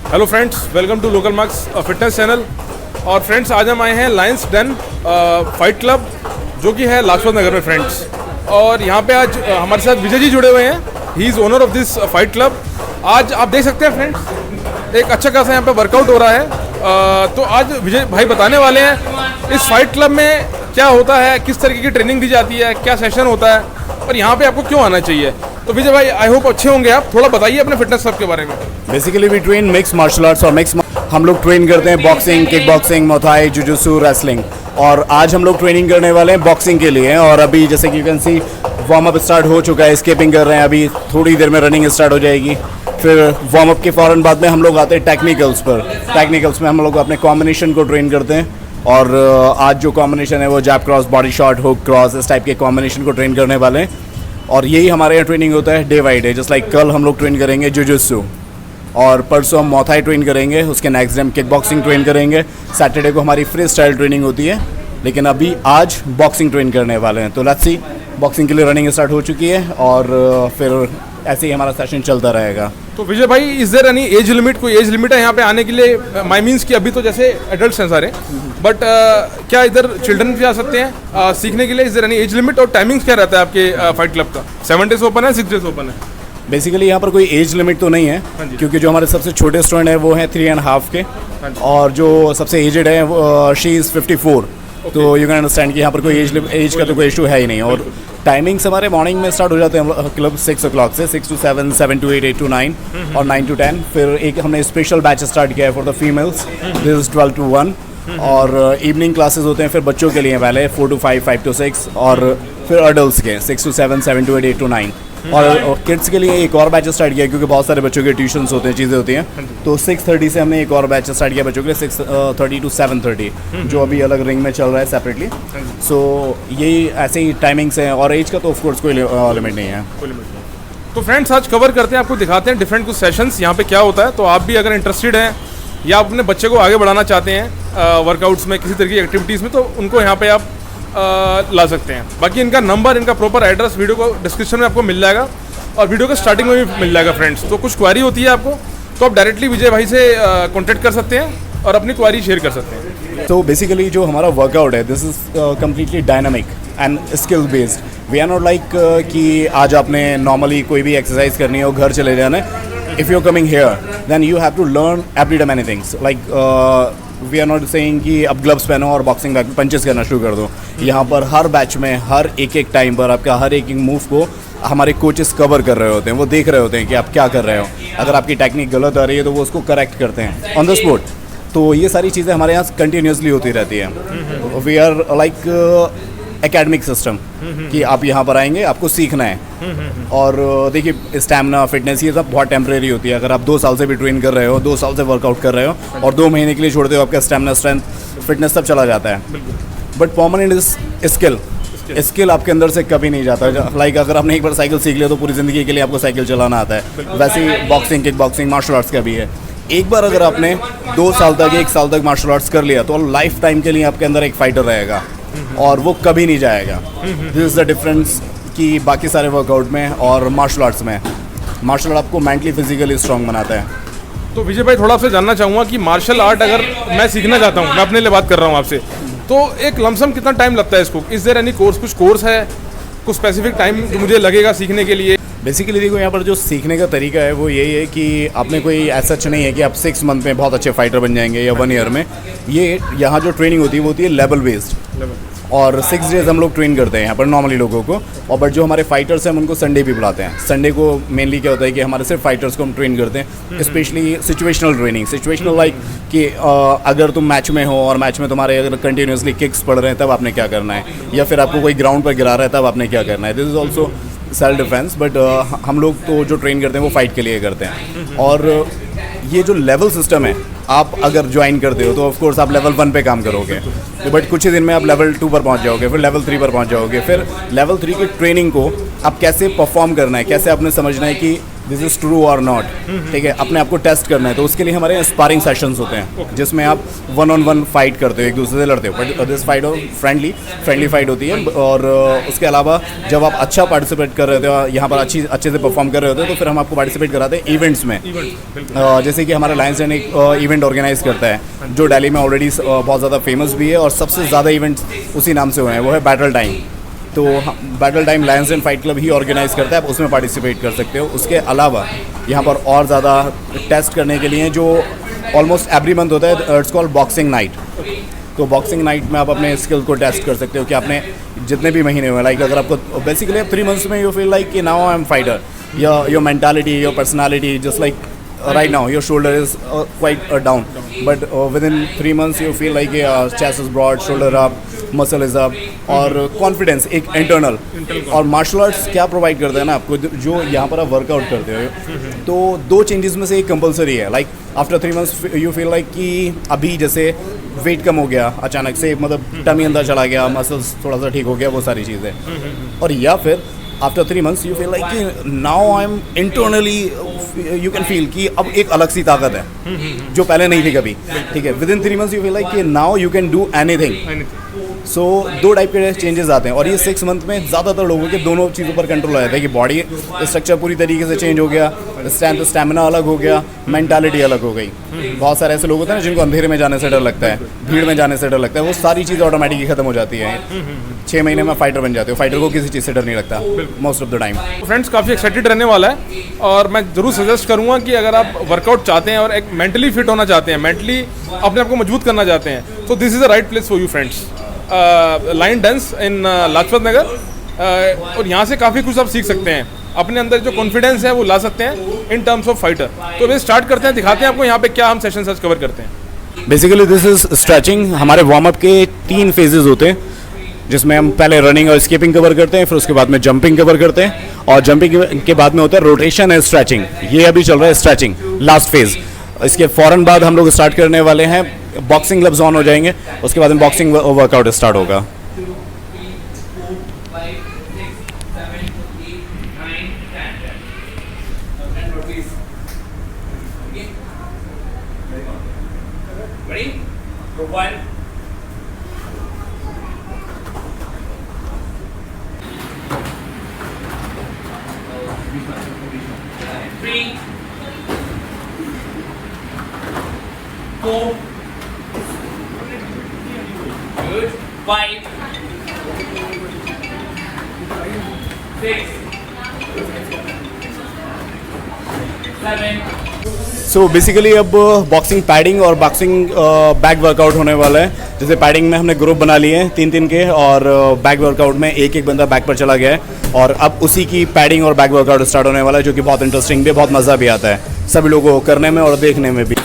Hello friends, welcome to local marks fitness channel. और friends, आज हम आए हैं लायंस डेन फाइट क्लब, जो कि है लाजपत नगर में फ्रेंड्स। और यहाँ पे आज हमारे साथ विजय जी जुड़े हुए हैं। He is owner of this fight club. आज आप देख सकते हैं फ्रेंड्स, एक अच्छा खासा यहाँ पे वर्कआउट हो रहा है। तो आज विजय भाई बताने वाले हैं इस फाइट क्लब में क्या होता है, किस तरीके की ट्रेनिंग दी जाती है, क्या सेशन होता है और यहाँ पे आपको क्यों आना चाहिए। तो विजय भाई, आई होप अच्छे होंगे आप, थोड़ा बताइए अपने फिटनेस क्लब के बारे में। Basically we train mix martial arts और मिक्स हम लोग ट्रेन करते हैं boxing, kick boxing, muay Thai, jujutsu, wrestling. और आज हम लोग ट्रेनिंग करने वाले हैं बॉक्सिंग के लिए। और अभी जैसे कि you can C warm up start हो चुका है, स्केपिंग कर रहे हैं, अभी थोड़ी देर में रनिंग स्टार्ट हो जाएगी। फिर वार्म अप के फ़ौरन बाद में हम लोग आते हैं टेक्निकल्स पर। टेक्निकल्स में हम लोग अपने कॉम्बिनेशन को ट्रेन करते हैं। और आज जो कॉम्बिनेशन है वो jab cross, body shot, hook cross, इस टाइप के कॉम्बिनेशन को ट्रेन करने वाले हैं। और यही हमारे यहाँ ट्रेनिंग होता है day by day. Just like कल हम लोग ट्रेन करेंगे जुजुत्सु, और परसों हम मोथाई ट्रेन करेंगे, उसके नेक्स्ट डे हम किक बॉक्सिंग ट्रेन करेंगे। सैटरडे को हमारी फ्री स्टाइल ट्रेनिंग होती है, लेकिन अभी आज बॉक्सिंग ट्रेन करने वाले हैं। तो लेट्स सी, बॉक्सिंग के लिए रनिंग स्टार्ट हो चुकी है और फिर ऐसे ही हमारा सेशन चलता रहेगा। तो विजय भाई, is there any age limit? कोई एज लिमिट है यहाँ पे आने के लिए? माई मीन्स कि अभी तो जैसे एडल्ट हैं सारे, बट क्या इधर चिल्ड्रन भी आ सकते हैं सीखने के लिए? Is there any age limit? और टाइमिंग्स क्या रहता है आपके फाइट क्लब का? 7 डेज ओपन है, 6 डेज ओपन है? बेसिकली यहाँ पर कोई एज लिमिट तो नहीं है, क्योंकि जो हमारे सबसे छोटे स्टूडेंट हैं वो हैं 3.5 के, और जो सबसे एजड है शी इज़ 54। तो यू कैन अंडरस्टैंड कि यहाँ पर कोई एज का तो कोई इशू है ही नहीं। और टाइमिंग्स हमारे मॉर्निंग में स्टार्ट हो जाते हैं क्लब 6 o'clock से, 6 to 7, 7 to 8, 8 to 9 और 9 to 10। फिर एक हमने स्पेशल बैच स्टार्ट किया है for the females, this is 12 to 1। और इवनिंग क्लासेस होते हैं फिर बच्चों के लिए पहले 4 to 5, 5 to 6, और फिर अडल्ट्स के 6 to 7, 7 to 8, 8 to 9। और किड्स के लिए एक और बैच स्टार्ट किया, क्योंकि बहुत सारे बच्चों के ट्यूशन्स होते हैं, चीज़ें होती हैं। तो 6:30 से हमने एक और बैच स्टार्ट किया बच्चों के लिए, 6:30 to 7:30, जो अभी अलग रिंग में चल रहा है सेपरेटली। सो यही ऐसे ही टाइमिंग्स हैं, और एज का तो ऑफकोर्स कोई लिमिट नहीं है। तो फ्रेंड्स, आज कवर करते हैं, आपको दिखाते हैं डिफरेंट कुछ सेशंस यहाँ पे क्या होता है। तो आप भी अगर इंटरेस्टेड हैं या अपने बच्चे को आगे बढ़ाना चाहते हैं वर्कआउट्स में, किसी तरह की एक्टिविटीज़ में, तो उनको यहाँ पे आप ला सकते हैं। बाकी इनका नंबर, इनका प्रॉपर एड्रेस वीडियो को डिस्क्रिप्शन में आपको मिल जाएगा, और वीडियो के स्टार्टिंग में भी मिल जाएगा फ्रेंड्स। तो कुछ क्वारी होती है आपको, तो आप डायरेक्टली विजय भाई से कॉन्टैक्ट कर सकते हैं और अपनी क्वारी शेयर कर सकते हैं। तो बेसिकली जो हमारा वर्कआउट है, this is completely dynamic and skill based. We are not like कि आज आपने नॉर्मली कोई भी एक्सरसाइज करनी है और घर चले जाना है। If you are coming here, then you have to learn every day many things. Like we are not saying कि अब ग्लव्स पहनो और बॉक्सिंग बैग में पंचेस करना शुरू कर दो। यहाँ पर हर बैच में, हर एक टाइम पर आपका हर एक मूव को हमारे कोचेस कवर कर रहे होते हैं, वो देख रहे होते हैं कि आप क्या कर रहे हो। अगर आपकी टेक्निक गलत आ रही है तो वो उसको करेक्ट करते हैं ऑन द स्पॉट। तो ये सारी चीज़ें हमारे यहाँ कंटिन्यूसली होती रहती है। We are like academic system, कि आप यहाँ पर आएंगे, आपको सीखना है। और देखिए, स्टैमिना, फिटनेस, ये सब बहुत टेम्परेरी होती है। अगर आप 2 साल से भी ट्रेन कर रहे हो, 2 साल से वर्कआउट कर रहे हो, और 2 महीने के लिए छोड़ते हो, आपका स्टैमिना, स्ट्रेंथ, फिटनेस सब चला जाता है। But permanent is skill. Skill आपके अंदर से कभी नहीं जाता। लाइक अगर आपने एक बार साइकिल सीख लिया तो पूरी ज़िंदगी के लिए आपको साइकिल चलाना आता है। वैसे ही boxing, kick boxing, martial arts का भी है। एक बार अगर आपने 2 साल तक, 1 साल तक मार्शल आर्ट्स कर लिया, तो लाइफ टाइम के लिए आपके अंदर एक फाइटर रहेगा, और वो कभी नहीं जाएगा। दिस इज़ द डिफरेंस कि बाकी सारे वर्कआउट में और मार्शल आर्ट्स में। मार्शल आर्ट आपको मेंटली, फिजिकली स्ट्रॉन्ग बनाता है। तो विजय भाई, थोड़ा आपसे जानना चाहूँगा कि मार्शल आर्ट अगर मैं सीखना चाहता हूँ, मैं अपने लिए बात कर रहा हूँ आपसे, तो एक लमसम कितना टाइम लगता है इसको? Is there any course? कुछ कोर्स है, कुछ स्पेसिफिक टाइम जो मुझे लगेगा सीखने के लिए? बेसिकली देखो, यहाँ पर जो सीखने का तरीका है वो यही है कि आपने कोई ऐसा नहीं है कि आप 6 मंथ में बहुत अच्छे फाइटर बन जाएंगे या 1 ईयर में। ये यहाँ जो ट्रेनिंग होती है वो होती है लेवल बेस्ड। और 6 डेज हम लोग ट्रेन करते हैं यहाँ पर नॉर्मली लोगों को। और बट जो हमारे फाइटर्स हैं हम उनको संडे भी बुलाते हैं। संडे को मेनली क्या होता है कि हमारे सिर्फ फाइटर्स को हम ट्रेन करते हैं, specially situational training. Situational like कि अगर तुम मैच में हो और मैच में तुम्हारे अगर कंटिन्यूसली किक्स पड़ रहे हैं, तब आपने क्या करना है, या फिर आपको कोई ग्राउंड पर गिरा रहा है, तब आपने क्या करना है। This is also self defence. But हम लोग तो जो ट्रेन करते हैं वो फाइट के लिए करते हैं। और ये जो लेवल सिस्टम है, आप अगर ज्वाइन करते हो तो ऑफ कोर्स आप लेवल 1 पे काम करोगे, बट कुछ ही दिन में आप लेवल 2 पर पहुंच जाओगे, फिर लेवल 3 पर पहुंच जाओगे। फिर लेवल 3 की ट्रेनिंग को आप कैसे परफॉर्म करना है, कैसे आपने समझना है कि दिस इज़ ट्रू और नॉट, ठीक है, अपने आप को टेस्ट करना है। तो उसके लिए हमारे स्पारिंग सेशंस होते हैं जिसमें आप 1-on-1 फाइट करते हो, एक दूसरे से लड़ते हो, but this fight friendly fight होती है। और उसके अलावा जब आप अच्छा पार्टिसिपेट कर रहे हो, यहाँ पर अच्छे से परफॉर्म कर रहे होते हो, तो फिर हम आपको पार्टिसिपेट कराते हैं इवेंट्स में। जैसे कि हमारा लायंस डेन एक इवेंट ऑर्गेनाइज करता है जो दिल्ली में ऑलरेडी बहुत ज़्यादा फेमस भी है और सबसे ज़्यादा इवेंट्स उसी नाम से हुए हैं, वो है बैटल टाइम। तो battle time lions den fight club ही ऑर्गेनाइज करता है, आप उसमें पार्टिसिपेट कर सकते हो। उसके अलावा यहाँ पर और ज़्यादा टेस्ट करने के लिए जो ऑलमोस्ट एवरी मंथ होता है, इट्स कॉल्ड बॉक्सिंग नाइट। तो बॉक्सिंग नाइट में आप अपने स्किल को टेस्ट कर सकते हो कि आपने जितने भी महीने हुए, लाइक अगर आपको बेसिकली 3 months में यू फील लाइक कि now I M fighter, your mentality, your personality, just like right now your shoulder is quite down, but within 3 months you feel like chest is broad, shoulder up, muscle is up, और confidence एक internal। और martial arts क्या provide करते हैं ना आपको, जो यहाँ पर आप वर्कआउट करते हो, तो 2 चेंजेस में से एक कंपलसरी है। Like after 3 months you feel like कि अभी जैसे वेट कम हो गया अचानक से, मतलब टमी अंदर चला गया, मसल्स थोड़ा सा ठीक हो गया, वो सारी चीज़ें। और या फिर after 3 months you feel like कि now I am internally, you can feel कि अब एक अलग सी ताकत है जो पहले नहीं थी कभी, ठीक है। Within 3 months you feel like कि now you can do anything. So 2 type के चेंजेस आते हैं, और ये 6 month में ज़्यादातर लोगों के दोनों चीज़ों पर कंट्रोल आ जाता है कि बॉडी स्ट्रक्चर पूरी तरीके से चेंज हो गया, स्टैमिना अलग हो गया, मेंटालिटी अलग हो गई। बहुत सारे ऐसे लोग होते हैं ना जिनको अंधेरे में जाने से डर लगता है, भीड़ में जाने से डर लगता है, वो सारी चीज़ें ऑटोमेटिकली खत्म हो जाती है। 6 महीने में फाइटर बन जाते हो। फाइटर को किसी चीज़ से डर नहीं लगता most of the time. Friends काफ़ी एक्साइटेड रहने वाला है, और मैं ज़रूर सजेस्ट करूँगा कि अगर आप वर्कआउट चाहते हैं और एक मेंटली फिट होना चाहते हैं, मेंटली अपने आप को मजबूत करना चाहते हैं, तो this is the right place for you friends. Lions den in Lajpat Nagar, और यहाँ से काफ़ी कुछ आप सीख सकते हैं, अपने अंदर जो कॉन्फिडेंस है वो ला सकते हैं इन टर्म्स ऑफ फाइटर। तो वे स्टार्ट करते हैं, दिखाते हैं आपको यहाँ पे क्या हम सेशन आज कवर करते हैं। Basically this is stretching. हमारे वार्म अप के 3 phases होते हैं, जिसमें हम पहले रनिंग और स्किपिंग कवर करते हैं, फिर उसके बाद में जंपिंग कवर करते हैं, और जंपिंग के बाद में होता है रोटेशन एंड स्ट्रेचिंग। ये अभी चल रहा है स्ट्रेचिंग, लास्ट फेज। इसके फ़ौरन बाद हम लोग स्टार्ट करने वाले हैं, बॉक्सिंग ग्लव्स ऑन हो जाएंगे, उसके बाद में बॉक्सिंग वर्कआउट स्टार्ट होगा। Good. 5, 6, 7. सो बेसिकली अब बॉक्सिंग पैडिंग और बॉक्सिंग बैक वर्कआउट होने वाला है। जैसे पैडिंग में हमने ग्रुप बना लिए हैं 3-3 के, और बैक वर्कआउट में एक बंदा बैक पर चला गया है, और अब उसी की पैडिंग और बैक वर्कआउट स्टार्ट होने वाला है, जो कि बहुत इंटरेस्टिंग भी, बहुत मज़ा भी आता है सभी लोगों को करने में और देखने में भी।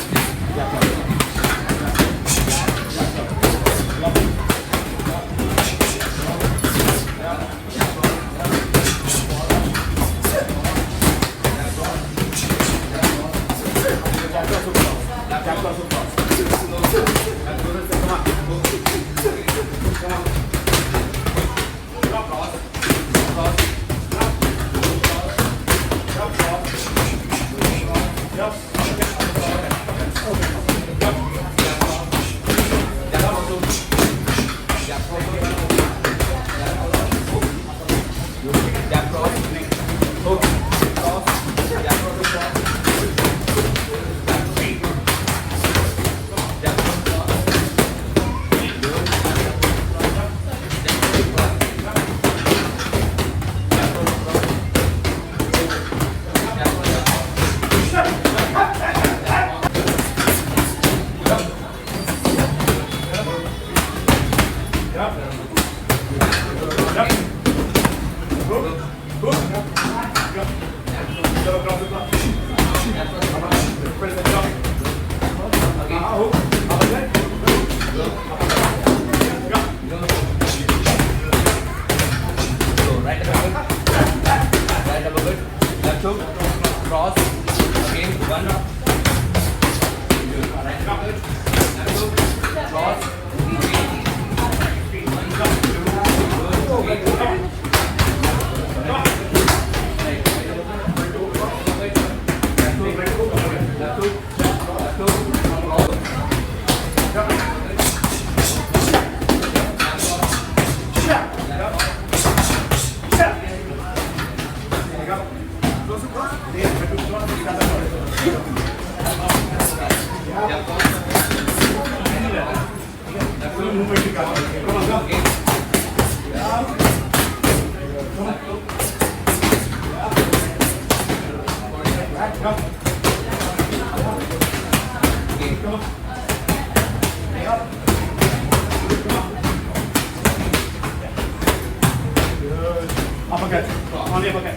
Uppercut. On the uppercut.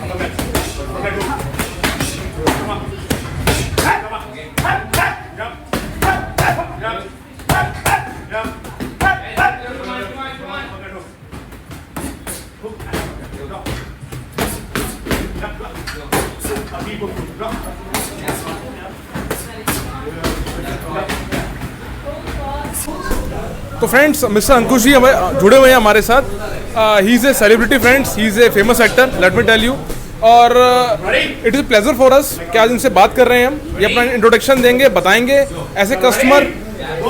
Uppercut. Uppercut. Come on. Come on. Jump. Jump. Jump. तो फ्रेंड्स मिस्टर अंकुश जी हमें जुड़े हुए हैं हमारे साथ. He is a celebrity friends, he is a famous actor, let me tell you. और it is pleasure for us कि आज इनसे बात कर रहे हैं हम. ये अपना इंट्रोडक्शन देंगे, बताएंगे ऐसे कस्टमर,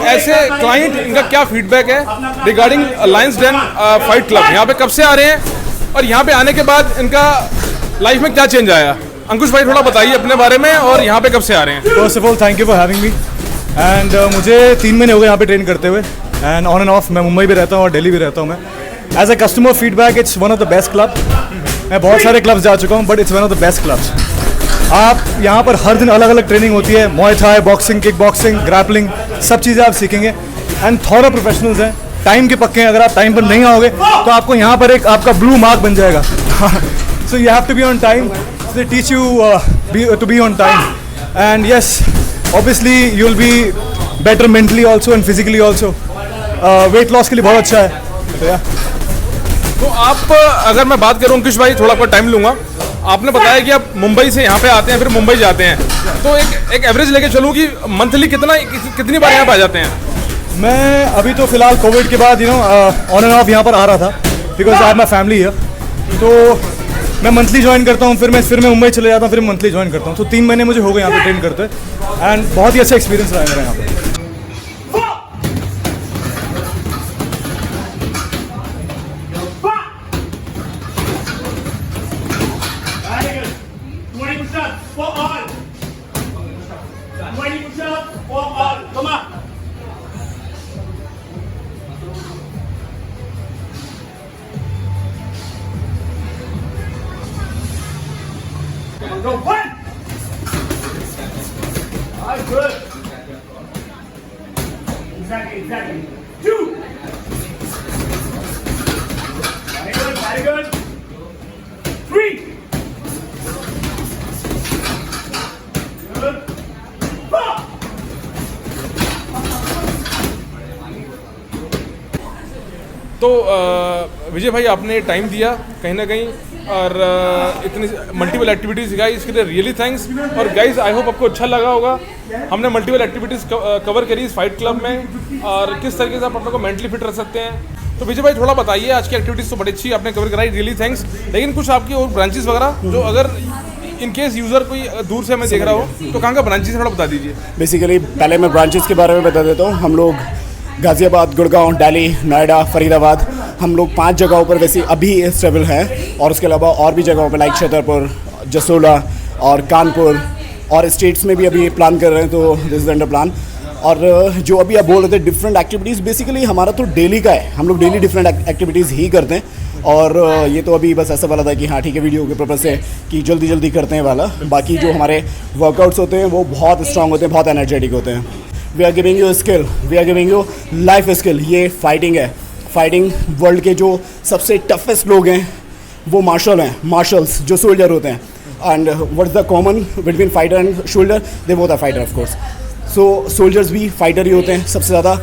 ऐसे क्लाइंट, इनका क्या फीडबैक है regarding lions den fight club. यहाँ पे कब से आ रहे हैं और यहाँ पे आने के बाद इनका लाइफ में क्या चेंज आया. अंकुश भाई थोड़ा बताइए अपने बारे में और यहाँ पे कब से आ रहे हैं. First of all thank you for having me. And मुझे 3 महीने हो गए यहाँ पे ट्रेन करते हुए. एंड ऑन एंड ऑफ मैं मुंबई भी रहता हूँ और दिल्ली भी रहता हूँ. मैं as a customer feedback it's one of the best club. मैं बहुत सारे क्लब्स जा चुका हूँ but it's one of the best clubs. आप यहाँ पर हर दिन अलग अलग ट्रेनिंग होती है. Muay Thai, boxing, kick boxing, grappling, सब चीज़ें आप सीखेंगे. एंड थोड़ा प्रोफेशनल्स हैं, टाइम के पक्के हैं. अगर आप टाइम पर नहीं आओगे तो आपको यहाँ पर एक आपका ब्लू मार्क बन जाएगा. So you have to be on time. They teach you to be on time. And yes, obviously you will be better mentally also and physically also. Weight loss के लिए बहुत अच्छा है. तो आप, अगर मैं बात करूं अंकुश भाई, थोड़ा आपका टाइम लूंगा. आपने बताया कि आप मुंबई से यहाँ पे आते हैं, फिर मुंबई जाते हैं, तो एक एवरेज लेके चलूँ कि मंथली कितनी बार यहाँ पे आ जाते हैं. मैं अभी तो फिलहाल कोविड के बाद ऑन एंड ऑफ यहाँ पर आ रहा था because I have my family here. तो मैं मंथली ज्वाइन करता हूँ, फिर मैं मुंबई चले जाता हूँ, फिर मंथली ज्वाइन करता हूँ. तो 3 महीने मुझे हो गए यहाँ पे ट्रेन करते. एंड बहुत ही अच्छा एक्सपीरियंस रहा है मेरा यहाँ पे. Go 1. Good. Exactly. 2. Very good. 3. Good. 4. तो विजय भाई आपने टाइम दिया कहीं ना कहीं और इतनी मल्टीपल एक्टिविटीज़ सिखाई, इसके लिए रियली थैंक्स. और गाइज आई होप आपको अच्छा लगा होगा. हमने मल्टीपल एक्टिविटीज़ कवर करी इस फाइट क्लब में और किस तरीके से आप अपने को मेंटली फिट रख सकते हैं. तो विजय भाई थोड़ा बताइए, आज की एक्टिविटीज़ तो बड़ी अच्छी आपने कवर कराई, रियली थैंक्स. लेकिन कुछ आपकी और ब्रांचेस वगैरह जो अगर इन केस यूज़र कोई दूर से हमें देख रहा हो तो कहाँ का ब्रांचेस थोड़ा बता दीजिए. बेसिकली पहले मैं ब्रांचेस के बारे में बता देता हूँ. हम लोग गाज़ियाबाद, गुड़गांव, दिल्ली, नोएडा, फरीदाबाद, हम लोग 5 जगहों पर वैसे अभी स्टेबल हैं. और उसके अलावा और भी जगहों पर लाइक छतरपुर, जसोला और कानपुर और स्टेट्स में भी अभी प्लान कर रहे हैं. तो दिस इज अंडर प्लान. और जो अभी आप बोल रहे थे डिफरेंट एक्टिविटीज़, बेसिकली हमारा तो डेली का है. हम लोग डेली डिफरेंट एक्टिविटीज़ ही करते हैं. और ये तो अभी बस ऐसा वाला था कि हाँ ठीक है वीडियो के पर्पज़ से कि जल्दी करते हैं वाला. बाकी जो हमारे वर्कआउट्स होते हैं वो बहुत स्ट्रांग होते हैं, बहुत एनर्जेटिक होते हैं. We are giving you skill, we are giving you life skill. ये फाइटिंग है. फाइटिंग वर्ल्ड के जो सबसे टफेस्ट लोग हैं वो मार्शल्स जो सोल्जर होते हैं. And what is the common between fighter and shoulder? They both are fighter of course. So soldiers भी फाइटर ही होते हैं. सबसे ज़्यादा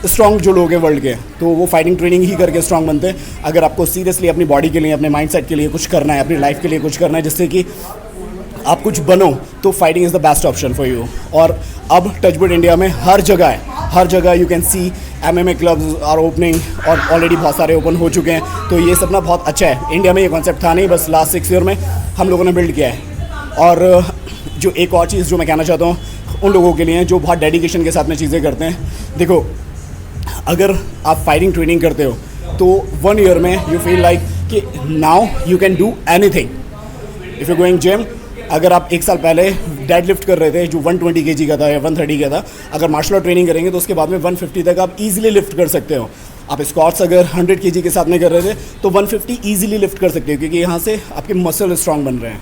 स्ट्रॉन्ग जो लोग हैं वर्ल्ड के, तो वो फाइटिंग ट्रेनिंग ही करके स्ट्रॉन्ग बनते हैं. अगर आपको सीरियसली अपनी बॉडी के लिए, अपने माइंडसेट के लिए कुछ करना है, अपनी लाइफ के लिए कुछ करना है जिससे कि आप कुछ बनो, तो fighting is the best option for you. और अब टचवुड इंडिया में हर जगह you can see MMA clubs are opening और ऑलरेडी बहुत सारे ओपन हो चुके हैं. तो ये सब ना बहुत अच्छा है. इंडिया में ये कॉन्सेप्ट था नहीं, बस लास्ट 6 ईयर में हम लोगों ने बिल्ड किया है. और जो एक और चीज़ जो मैं कहना चाहता हूँ उन लोगों के लिए जो बहुत डेडिकेशन के साथ में चीज़ें करते हैं. देखो, अगर आप फाइटिंग ट्रेनिंग करते हो तो 1 ईयर में यू फील लाइक कि now you can do anything. If you going gym, अगर आप एक साल पहले डेड लिफ्ट कर रहे थे जो 120 kg का था या 130 का था, अगर मार्शल आर्ट ट्रेनिंग करेंगे तो उसके बाद में 150 तक आप इजीली लिफ्ट कर सकते हो। आप स्क्वाट्स अगर 100 kg के साथ में कर रहे थे तो 150 इजीली लिफ्ट कर सकते हो, क्योंकि यहाँ से आपके मसल स्ट्रांग बन रहे हैं,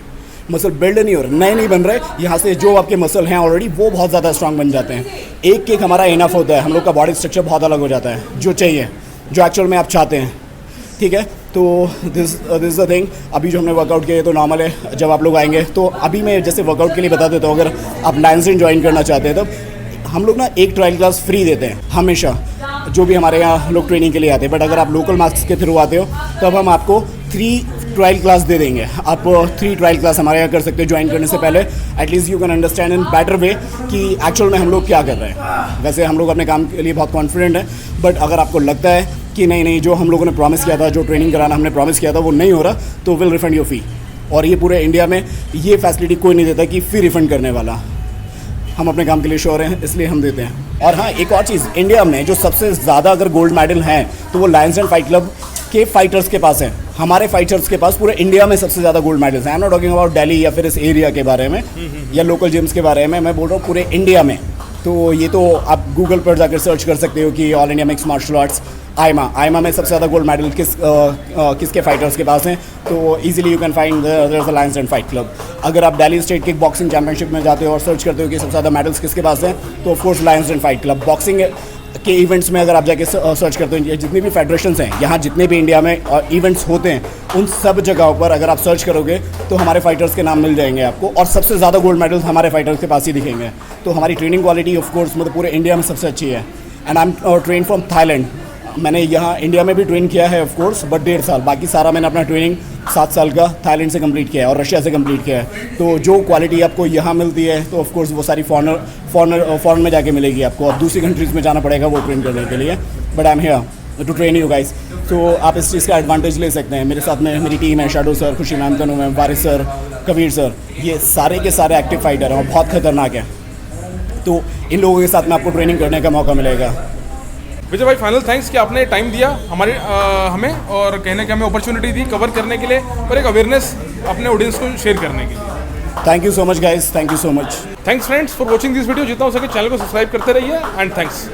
मसल बिल्ड नहीं हो रहे, नए नहीं बन रहे, यहाँ से जो आपके मसल हैं ऑलरेडी वो बहुत ज़्यादा स्ट्रांग बन जाते हैं। एक केक हमारा इनफ होता है, हम लोग का बॉडी स्ट्रक्चर बहुत अलग हो जाता है, जो चाहिए, जो एक्चुअल में आप चाहते हैं, ठीक है। तो दिस इज़ द थिंग। अभी जो हमने वर्कआउट किया है तो नॉर्मल है, जब आप लोग आएंगे तो अभी मैं जैसे वर्कआउट के लिए बता देता हूँ, अगर आप लायंस डेन ज्वाइन करना चाहते हैं तब हम लोग ना एक ट्रायल क्लास फ्री देते हैं हमेशा, जो भी हमारे यहाँ लोग ट्रेनिंग के लिए आते हैं। बट अगर आप लोकल मार्क्स के थ्रू आते हो तब हम आपको 3 ट्रायल क्लास दे देंगे। आप 3 ट्रायल क्लास हमारे यहाँ कर सकते हो ज्वाइन करने से पहले। At least you can understand in better way कि एक्चुअल में हम लोग क्या कर रहे हैं। वैसे हम लोग अपने काम के लिए बहुत कॉन्फिडेंट है, बट अगर आपको लगता है कि नहीं जो हम लोगों ने प्रॉमिस किया था, जो ट्रेनिंग कराना हमने प्रॉमिस किया था वो नहीं हो रहा, तो विल रिफंड योर फ़ी। और ये पूरे इंडिया में ये फैसिलिटी कोई नहीं देता कि फ़ी रिफंड करने वाला। हम अपने काम के लिए श्योर हैं, इसलिए हम देते हैं। और हाँ, एक और चीज़, इंडिया में जो सबसे ज़्यादा अगर गोल्ड मेडल हैं तो वो लायंस डेन फाइट क्लब के फाइटर्स के पास है। हमारे फाइटर्स के पास पूरे इंडिया में सबसे ज़्यादा गोल्ड मेडल्स हैं। I am not talking about Delhi या फिर इस एरिया के बारे में या लोकल जिम्स के बारे में, मैं बोल रहा हूँ पूरे इंडिया में। तो ये तो आप गूगल पर जाकर सर्च कर सकते हो कि all India mix martial arts AIMMA में सबसे ज़्यादा गोल्ड मेडल किसके फाइटर्स के पास हैं। तो easily you can find there is a lions den fight club. अगर आप Delhi state kickboxing championship में जाते हो और सर्च करते हो कि सबसे ज़्यादा मेडल्स किसके पास हैं, तो of course lions den fight club. Boxing के इवेंट्स में अगर आप जाके सर्च करते हो, जितने भी फेडरेशंस हैं यहाँ, जितने भी इंडिया में इवेंट्स होते हैं, उन सब जगहों पर अगर आप सर्च करोगे तो हमारे फाइटर्स के नाम मिल जाएंगे आपको, और सबसे ज़्यादा गोल्ड मेडल्स हमारे फाइटर्स के पास ही दिखेंगे। तो हमारी ट्रेनिंग क्वालिटी ऑफ कोर्स मतलब पूरे इंडिया में सबसे अच्छी है। And I am train from Thailand. मैंने यहाँ इंडिया में भी ट्रेन किया है ऑफ कोर्स, बट 1.5 साल। बाकी सारा मैंने अपना ट्रेनिंग 7 साल का थाईलैंड से कंप्लीट किया है और रशिया से कंप्लीट किया है। तो जो क्वालिटी आपको यहाँ मिलती है तो ऑफ कोर्स वो सारी फॉरेन में जाके मिलेगी आपको, और दूसरी कंट्रीज़ में जाना पड़ेगा वो ट्रेन करने के लिए। But I am here to train you guys. तो आप इस चीज़ का एडवांटेज ले सकते हैं। मेरे साथ में मेरी टीम है, शैडो सर, खुशी मैम, तनु मैम, वारिस सर, कबीर सर, ये सारे के सारे एक्टिव फाइटर हैं और बहुत खतरनाक है। तो इन लोगों के साथ में आपको ट्रेनिंग करने का मौका मिलेगा। विजय भाई, फाइनल थैंक्स कि आपने टाइम दिया हमें और कहने की हमें अपॉर्चुनिटी दी कवर करने के लिए और एक अवेयरनेस अपने ऑडियंस को शेयर करने के लिए। Thank you so much guys, thank you so much. Thanks friends for watching this video. जितना हो सके चैनल को सब्सक्राइब करते रहिए एंड थैंक्स।